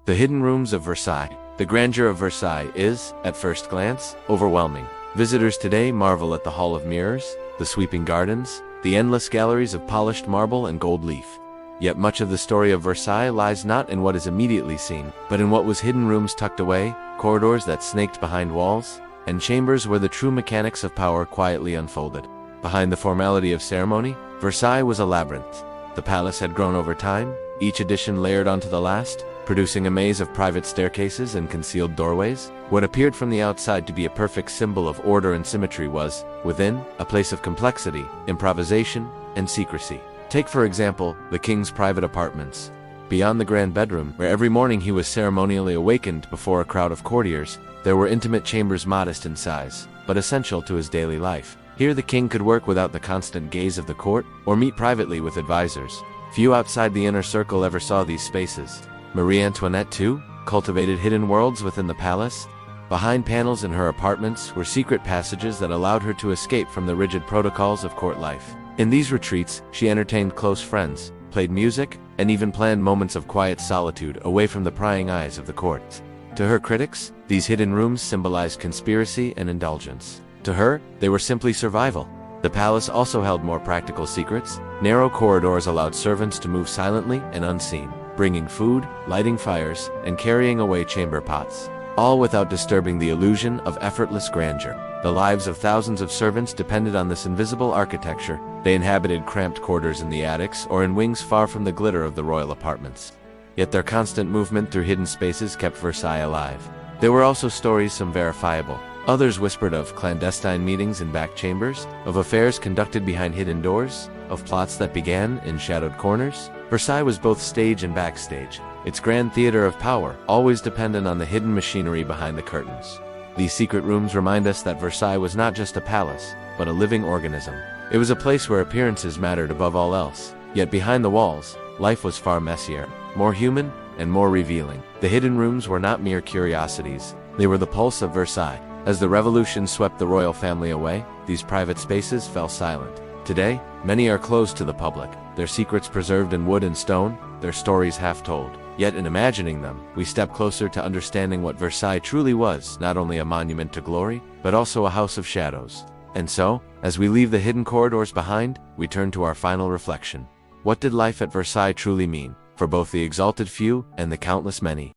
The hidden rooms of Versailles. The grandeur of Versailles is, at first glance, overwhelming. Visitors today marvel at the Hall of Mirrors, the sweeping gardens, the endless galleries of polished marble and gold leaf. Yet much of the story of Versailles lies not in what is immediately seen, but in what was hidden: rooms tucked away, corridors that snaked behind walls, and chambers where the true mechanics of power quietly unfolded. Behind the formality of ceremony, Versailles was a labyrinth. The palace had grown over time, each addition layered onto the last, producing a maze of private staircases and concealed doorways. What appeared from the outside to be a perfect symbol of order and symmetry was, within, a place of complexity, improvisation, and secrecy. Take, for example, the king's private apartments. Beyond the grand bedroom, where every morning he was ceremonially awakened before a crowd of courtiers, there were intimate chambers modest in size, but essential to his daily life. Here the king could work without the constant gaze of the court, or meet privately with advisors. Few outside the inner circle ever saw these spaces. Marie Antoinette, too, cultivated hidden worlds within the palace. Behind panels in her apartments were secret passages that allowed her to escape from the rigid protocols of court life. In these retreats, she entertained close friends, played music, and even planned moments of quiet solitude away from the prying eyes of the court. To her critics, these hidden rooms symbolized conspiracy and indulgence. To her, they were simply survival. The palace also held more practical secrets. Narrow corridors allowed servants to move silently and unseen, bringing food, lighting fires, and carrying away chamber pots, all without disturbing the illusion of effortless grandeur. The lives of thousands of servants depended on this invisible architecture. They inhabited cramped quarters in the attics or in wings far from the glitter of the royal apartments. Yet their constant movement through hidden spaces kept Versailles alive. There were also stories, some verifiable. Others whispered of clandestine meetings in back chambers, of affairs conducted behind hidden doors, of plots that began in shadowed corners. Versailles was both stage and backstage, its grand theater of power, always dependent on the hidden machinery behind the curtains. These secret rooms remind us that Versailles was not just a palace, but a living organism. It was a place where appearances mattered above all else. Yet behind the walls, life was far messier, more human, and more revealing. The hidden rooms were not mere curiosities. They were the pulse of Versailles. As the revolution swept the royal family away, these private spaces fell silent. Today, many are closed to the public, their secrets preserved in wood and stone, their stories half told. Yet in imagining them, we step closer to understanding what Versailles truly was, not only a monument to glory, but also a house of shadows. And so, as we leave the hidden corridors behind, we turn to our final reflection. What did life at Versailles truly mean, for both the exalted few and the countless many?